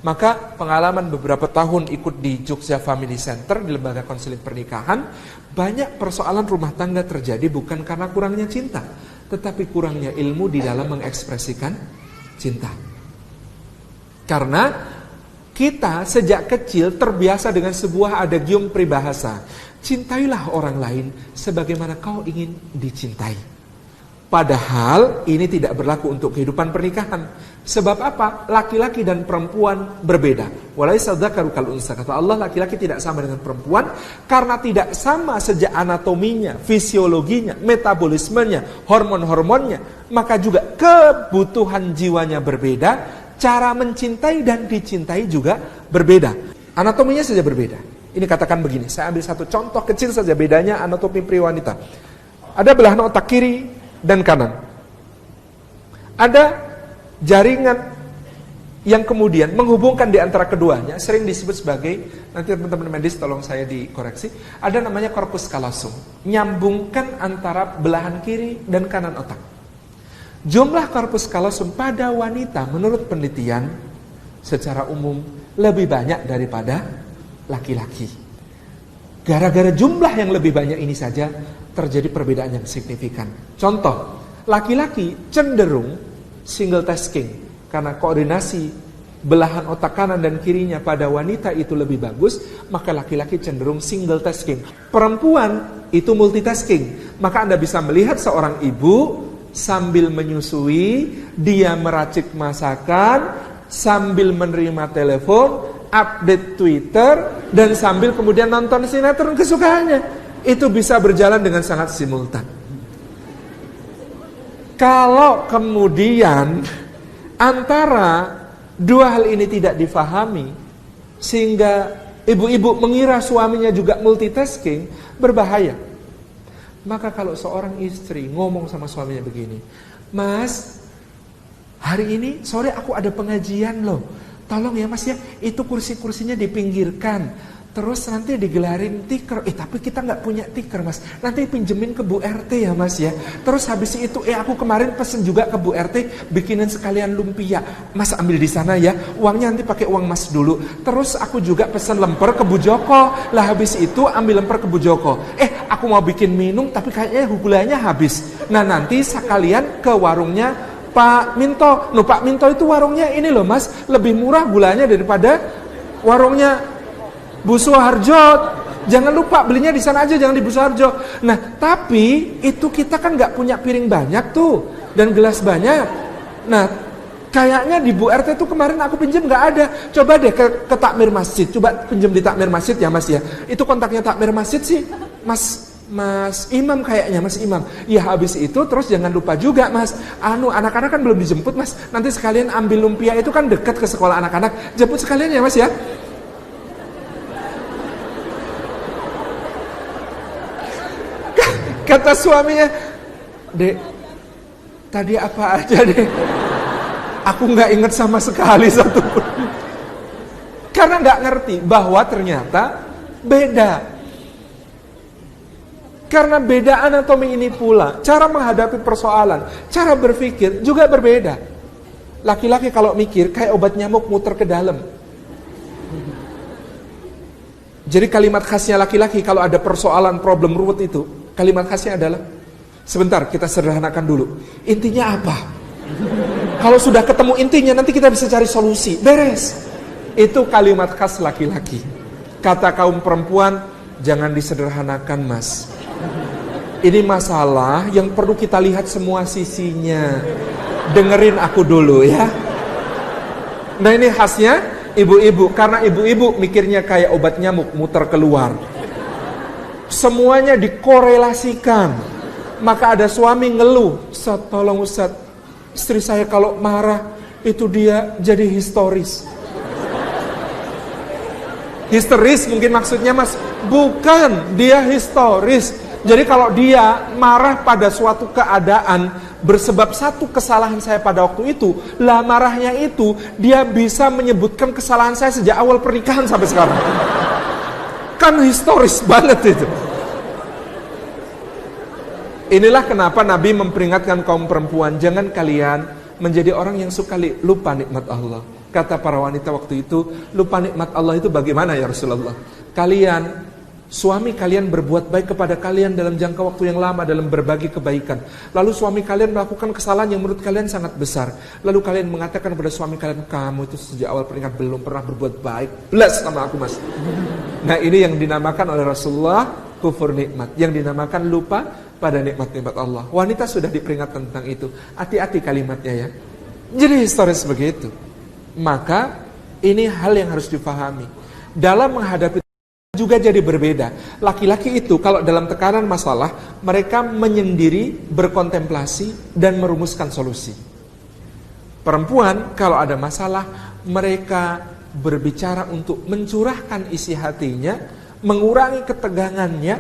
Maka pengalaman beberapa tahun ikut di Jogja Family Center, di lembaga konseling pernikahan, banyak persoalan rumah tangga terjadi bukan karena kurangnya cinta, tetapi kurangnya ilmu di dalam mengekspresikan cinta. Karena kita sejak kecil terbiasa dengan sebuah adagium peribahasa, cintailah orang lain sebagaimana kau ingin dicintai. Padahal ini tidak berlaku untuk kehidupan pernikahan. Sebab apa? Laki-laki dan perempuan berbeda. Walaisa dzakaru kal unsa. Kata Allah, laki-laki tidak sama dengan perempuan karena tidak sama sejak anatominya, fisiologinya, metabolismenya, hormon-hormonnya. Maka juga kebutuhan jiwanya berbeda, cara mencintai dan dicintai juga berbeda. Anatominya saja berbeda. Ini katakan begini, saya ambil satu contoh kecil saja bedanya anatomi pria wanita. Ada belahan otak kiri dan kanan. Ada jaringan yang kemudian menghubungkan di antara keduanya, sering disebut sebagai, nanti teman-teman medis tolong saya dikoreksi, ada namanya corpus callosum, nyambungkan antara belahan kiri dan kanan otak. Jumlah corpus callosum pada wanita menurut penelitian secara umum lebih banyak daripada laki-laki. Gara-gara jumlah yang lebih banyak ini saja terjadi perbedaan yang signifikan. Contoh, laki-laki cenderung single tasking karena koordinasi belahan otak kanan dan kirinya pada wanita itu lebih bagus, maka laki-laki cenderung single tasking. Perempuan itu multitasking. Maka Anda bisa melihat seorang ibu sambil menyusui, dia meracik masakan, sambil menerima telepon, update Twitter, dan sambil kemudian nonton sinetron kesukaannya. Itu bisa berjalan dengan sangat simultan. Kalau kemudian antara dua hal ini tidak difahami, sehingga ibu-ibu mengira suaminya juga multitasking, berbahaya. Maka kalau seorang istri ngomong sama suaminya begini, Mas, hari ini sore aku ada pengajian loh, tolong ya Mas ya, itu kursi-kursinya dipinggirkan, terus nanti digelarin tikar. Tapi kita nggak punya tikar Mas, nanti pinjemin ke Bu RT ya Mas ya. Terus habis itu aku kemarin pesen juga ke Bu RT bikinin sekalian lumpia, Mas ambil di sana ya, uangnya nanti pakai uang Mas dulu. Terus aku juga pesen lemper ke Bu Joko, lah habis itu ambil lemper ke Bu Joko. Aku mau bikin minum tapi kayaknya gulanya habis. Nah nanti sekalian ke warungnya Pak Minto. Pak Minto itu warungnya ini loh Mas, lebih murah gulanya daripada warungnya Bu Suharjo. Jangan lupa belinya di sana aja, jangan di Bu Suharjo. Nah, tapi itu kita kan nggak punya piring banyak tuh dan gelas banyak. Nah, kayaknya di Bu RT tuh kemarin aku pinjam nggak ada. Coba deh ke takmir masjid. Coba pinjam di takmir masjid ya Mas ya. Itu kontaknya takmir masjid sih Mas Imam kayaknya, Mas Imam. Ya habis itu terus jangan lupa juga Mas, anak-anak kan belum dijemput Mas. Nanti sekalian ambil lumpia, itu kan dekat ke sekolah anak-anak. Jemput sekalian ya Mas ya. Kata suaminya, Dek, tadi apa aja deh? Aku nggak inget sama sekali satu pun. Karena nggak ngerti bahwa ternyata beda. Karena beda anatomi ini pula, cara menghadapi persoalan, cara berpikir juga berbeda. Laki-laki kalau mikir kayak obat nyamuk muter ke dalam. Jadi kalimat khasnya laki-laki kalau ada persoalan, problem ruwet itu, kalimat khasnya adalah, sebentar kita sederhanakan dulu. Intinya apa? Kalau sudah ketemu intinya nanti kita bisa cari solusi. Beres. Itu kalimat khas laki-laki. Kata kaum perempuan, jangan disederhanakan Mas. Ini masalah yang perlu kita lihat semua sisinya. Dengerin aku dulu ya. Nah ini khasnya ibu-ibu. Karena ibu-ibu mikirnya kayak obat nyamuk muter keluar. Semuanya dikorelasikan. Maka ada suami ngeluh, Ustaz tolong Ustaz, istri saya kalau marah itu dia jadi histeris. Histeris mungkin maksudnya Mas. Bukan, dia histeris. Jadi kalau dia marah pada suatu keadaan bersebab satu kesalahan saya pada waktu itu, lah marahnya itu dia bisa menyebutkan kesalahan saya sejak awal pernikahan sampai sekarang. Kan historis banget itu. Inilah kenapa Nabi memperingatkan kaum perempuan, jangan kalian menjadi orang yang suka lupa nikmat Allah. Kata para wanita waktu itu, lupa nikmat Allah itu bagaimana ya Rasulullah? Suami kalian berbuat baik kepada kalian dalam jangka waktu yang lama dalam berbagi kebaikan. Lalu suami kalian melakukan kesalahan yang menurut kalian sangat besar. Lalu kalian mengatakan kepada suami kalian, kamu itu sejak awal pernikahan belum pernah berbuat baik. Bless sama aku mas. Nah ini yang dinamakan oleh Rasulullah kufur nikmat. Yang dinamakan lupa pada nikmat-nikmat Allah. Wanita sudah diperingatkan tentang itu. Hati-hati kalimatnya ya. Jadi historis begitu. Maka ini hal yang harus difahami. Dalam menghadapi juga jadi berbeda. Laki-laki itu kalau dalam tekanan masalah, mereka menyendiri, berkontemplasi, dan merumuskan solusi. Perempuan kalau ada masalah, mereka berbicara untuk mencurahkan isi hatinya, mengurangi ketegangannya,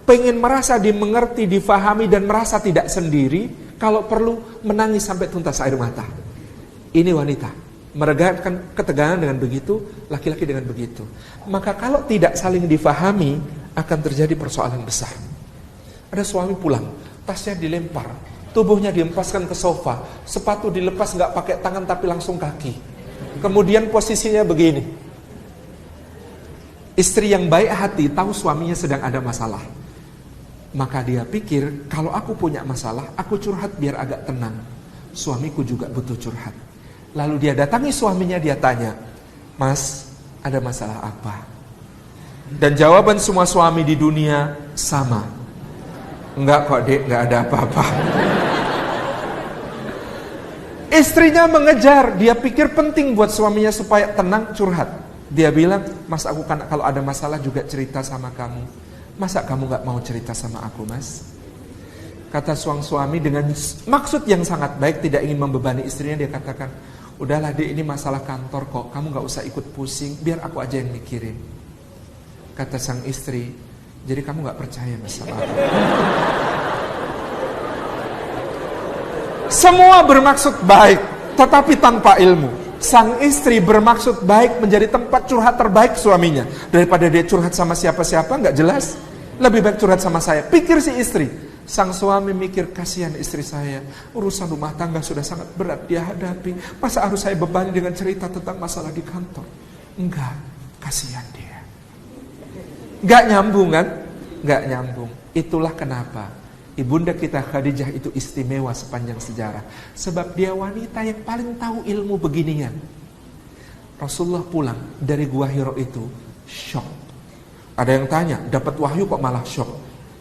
pengen merasa dimengerti, difahami, dan merasa tidak sendiri. Kalau perlu menangis sampai tuntas air mata. Ini wanita. Meredakan ketegangan dengan begitu, laki-laki dengan begitu. Maka kalau tidak saling difahami, akan terjadi persoalan besar. Ada suami pulang, tasnya dilempar, tubuhnya diempaskan ke sofa, sepatu dilepas gak pakai tangan tapi langsung kaki. Kemudian posisinya begini. Istri yang baik hati tahu suaminya sedang ada masalah. Maka dia pikir, kalau aku punya masalah, aku curhat biar agak tenang. Suamiku juga butuh curhat. Lalu dia datangi suaminya, dia tanya, mas, ada masalah apa? Dan jawaban semua suami di dunia sama. Enggak kok dek, enggak ada apa-apa. Istrinya mengejar, dia pikir penting buat suaminya supaya tenang, curhat. Dia bilang, mas aku kan kalau ada masalah juga cerita sama kamu. Masa kamu gak mau cerita sama aku mas? Kata suami dengan maksud yang sangat baik, tidak ingin membebani istrinya, dia katakan, udahlah dek, ini masalah kantor kok, kamu gak usah ikut pusing, biar aku aja yang mikirin. Kata sang istri, jadi kamu gak percaya sama aku? Semua bermaksud baik, tetapi tanpa ilmu. Sang istri bermaksud baik menjadi tempat curhat terbaik suaminya. Daripada dia curhat sama siapa-siapa, gak jelas. Lebih baik curhat sama saya, pikir si istri. Sang suami mikir, kasihan istri saya, urusan rumah tangga sudah sangat berat dia hadapi. Masa harus saya bebani dengan cerita tentang masalah di kantor? Enggak, kasihan dia. Enggak nyambung kan? Enggak nyambung. Itulah kenapa ibunda kita Khadijah itu istimewa sepanjang sejarah. Sebab dia wanita yang paling tahu ilmu beginian. Rasulullah pulang dari Gua Hira itu, shock. Ada yang tanya, dapat wahyu kok malah shock?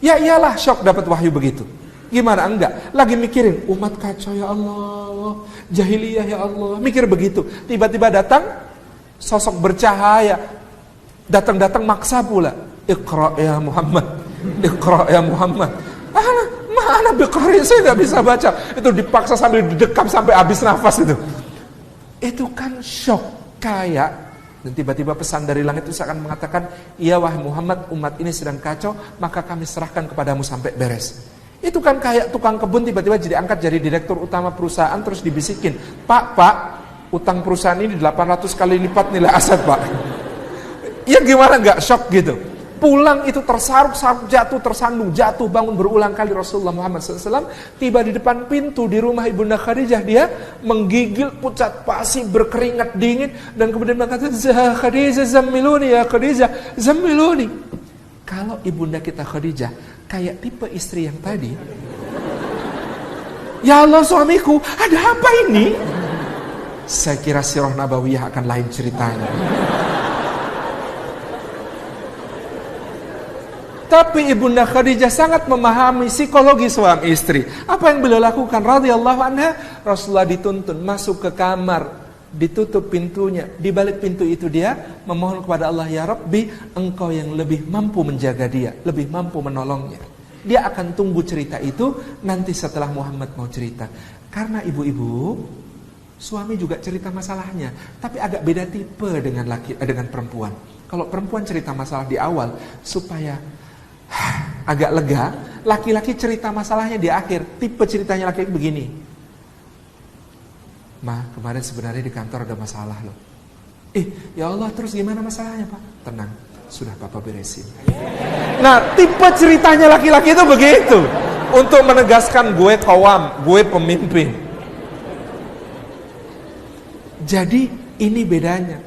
Ya iyalah, shock dapat wahyu begitu. Gimana enggak? Lagi mikirin, umat kacau ya Allah, jahiliyah ya Allah, mikir begitu. Tiba-tiba datang sosok bercahaya, datang maksa pula. Iqra ya Muhammad, Iqra ya Muhammad. Mana biqari, saya gak bisa baca. Itu dipaksa sambil didekap sampai habis nafas itu. Itu kan shock, kayak. Dan tiba-tiba pesan dari langit itu akan mengatakan, iya wahai Muhammad, umat ini sedang kacau, maka kami serahkan kepadamu sampai beres. Itu kan kayak tukang kebun tiba-tiba jadi angkat jadi direktur utama perusahaan, terus dibisikin, Pak, utang perusahaan ini 800 kali lipat nilai aset Pak. Ya gimana gak shock gitu. Pulang itu tersaruk-saruk, jatuh, tersandung, jatuh, bangun berulang kali. Rasulullah Muhammad SAW tiba di depan pintu di rumah Ibunda Khadijah. Dia menggigil, pucat pasi, berkeringat dingin. Dan kemudian berkata, Khadijah zammiluni ya Khadijah, zammiluni. Kalau Ibunda kita Khadijah kayak tipe istri yang tadi, ya Allah suamiku, ada apa ini? Saya kira sirah nabawiyah akan lain ceritanya. Tapi Ibunda Khadijah sangat memahami psikologi suami istri. Apa yang beliau lakukan? Radhiyallahu anha, Rasulullah dituntun masuk ke kamar, ditutup pintunya. Di balik pintu itu dia memohon kepada Allah, ya Rabbi, engkau yang lebih mampu menjaga dia, lebih mampu menolongnya. Dia akan tunggu cerita itu nanti setelah Muhammad mau cerita. Karena ibu-ibu, suami juga cerita masalahnya, tapi agak beda tipe dengan perempuan. Kalau perempuan cerita masalah di awal supaya agak lega, laki-laki cerita masalahnya di akhir. Tipe ceritanya laki-laki begini, Ma, kemarin sebenarnya di kantor ada masalah loh. Ya Allah, terus gimana masalahnya Pak? Tenang, sudah Papa beresin. Nah, tipe ceritanya laki-laki itu begitu, untuk menegaskan gue kawam, gue pemimpin. Jadi Ini bedanya.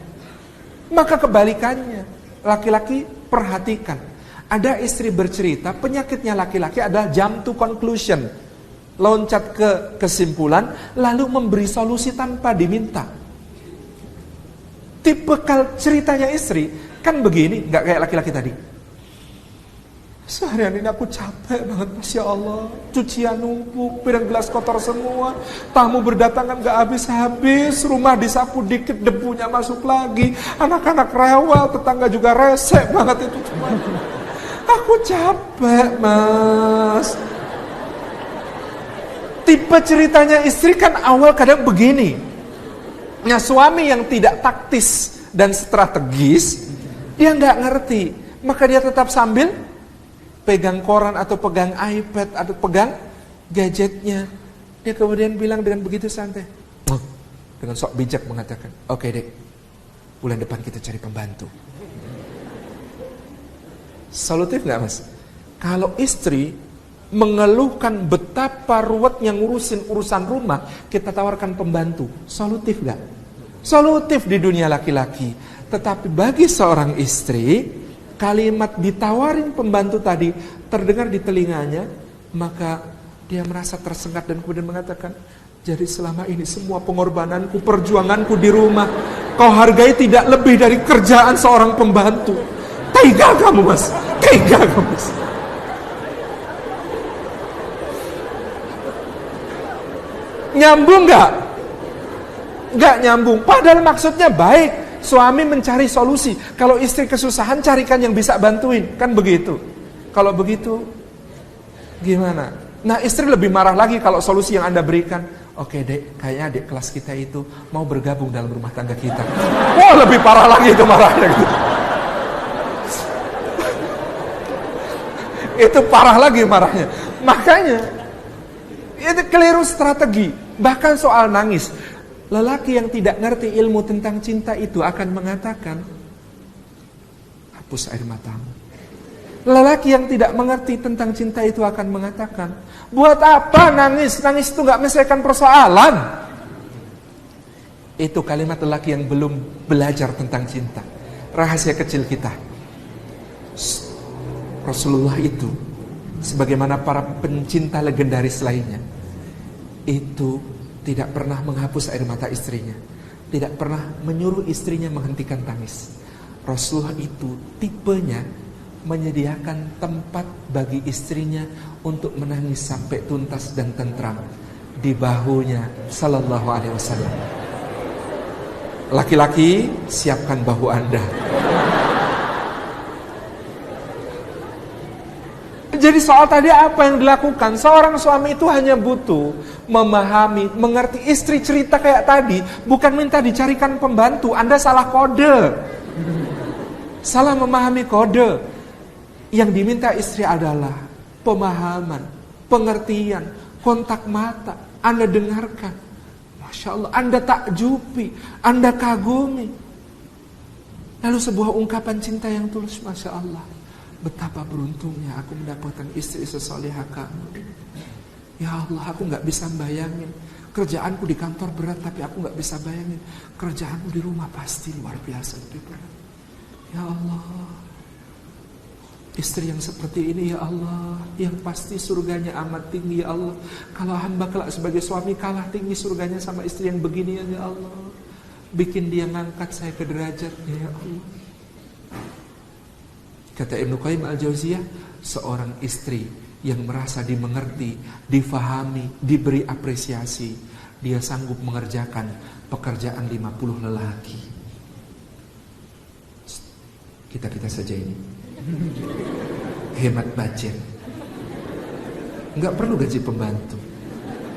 Maka kebalikannya, laki-laki perhatikan. Ada istri bercerita, penyakitnya laki-laki adalah jump to conclusion. Loncat ke kesimpulan, lalu memberi solusi tanpa diminta. Tipikal ceritanya istri, kan begini, nggak kayak laki-laki tadi. Seharian ini aku capek banget, Masya Allah. Cucian numpuk, piring gelas kotor semua. Tamu berdatangan gak habis-habis. Rumah disapu dikit, debunya masuk lagi. Anak-anak rewel, tetangga juga resek banget itu. Aku capek, Mas. Tipe ceritanya istri kan awal kadang begini. Nah, suami yang tidak taktis dan strategis, dia gak ngerti. Maka dia tetap sambil pegang koran atau pegang iPad atau pegang gadgetnya. Dia kemudian bilang dengan begitu santai, dengan sok bijak mengatakan, oke dek, bulan depan kita cari pembantu. Solutif gak mas? Kalau istri mengeluhkan betapa ruwetnya ngurusin urusan rumah, kita tawarkan pembantu, solutif gak? Solutif di dunia laki-laki. Tetapi bagi seorang istri, kalimat ditawarin pembantu tadi terdengar di telinganya, maka dia merasa tersengat dan kemudian mengatakan, jadi selama ini semua pengorbananku, perjuanganku di rumah, kau hargai tidak lebih dari kerjaan seorang pembantu. Tega kamu mas, tega kamu mas. Nyambung gak? Gak nyambung, padahal maksudnya baik. Suami mencari solusi. Kalau istri kesusahan, carikan yang bisa bantuin. Kan begitu. Kalau begitu, gimana? Nah, istri lebih marah lagi kalau solusi yang Anda berikan. Oke dek, kayaknya adik kelas kita itu mau bergabung dalam rumah tangga kita. Oh, lebih parah lagi itu marahnya. Itu parah lagi marahnya. Makanya, itu keliru strategi. Bahkan soal nangis. Lelaki yang tidak ngerti ilmu tentang cinta itu akan mengatakan, hapus air matamu. Lelaki yang tidak mengerti tentang cinta itu akan mengatakan, buat apa nangis? Nangis itu gak menyelesaikan persoalan. Itu kalimat lelaki yang belum belajar tentang cinta. Rahasia kecil kita, Rasulullah itu, sebagaimana para pencinta legendaris lainnya, itu tidak pernah menghapus air mata istrinya, tidak pernah menyuruh istrinya menghentikan tangis. Rasulullah itu tipenya menyediakan tempat bagi istrinya untuk menangis sampai tuntas dan tentram di bahunya sallallahu alaihi wasallam. Laki-laki, siapkan bahu Anda. Jadi soal tadi apa yang dilakukan? Seorang suami itu hanya butuh memahami, mengerti. Istri cerita kayak tadi, bukan minta dicarikan pembantu. Anda salah kode. Salah memahami kode. Yang diminta istri adalah pemahaman, pengertian, kontak mata. Anda dengarkan. Masya Allah, Anda takjubi, Anda kagumi. Lalu sebuah ungkapan cinta yang tulus, Masya Allah. Betapa beruntungnya aku mendapatkan istri sesolehah kamu. Ya Allah, aku gak bisa bayangin. Kerjaanku di kantor berat, tapi aku gak bisa bayangin. Kerjaanku di rumah pasti luar biasa lebih berat. Ya Allah, istri yang seperti ini ya Allah, yang pasti surganya amat tinggi ya Allah. Kalau hamba kelak sebagai suami kalah tinggi surganya sama istri yang begini ya Allah. Bikin dia ngangkat saya ke derajatnya ya Allah. Kata Ibnu Qayyim Al-Jauziyah, seorang istri yang merasa dimengerti, difahami, diberi apresiasi, dia sanggup mengerjakan pekerjaan 50 lelaki. Kita saja ini hemat budget, nggak perlu gaji pembantu.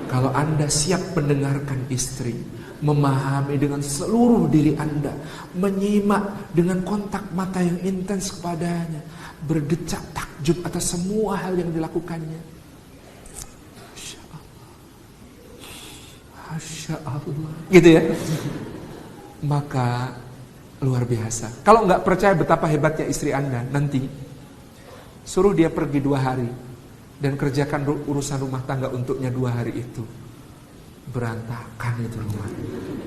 Kalau Anda siap mendengarkan istri, memahami dengan seluruh diri Anda, menyimak dengan kontak mata yang intens kepadanya, berdecak takjub atas semua hal yang dilakukannya. Masya Allah, gitu ya. Maka luar biasa. Kalau nggak percaya betapa hebatnya istri Anda, nanti suruh dia pergi 2 hari dan kerjakan urusan rumah tangga untuknya 2 hari itu. Berantakan itu rumah.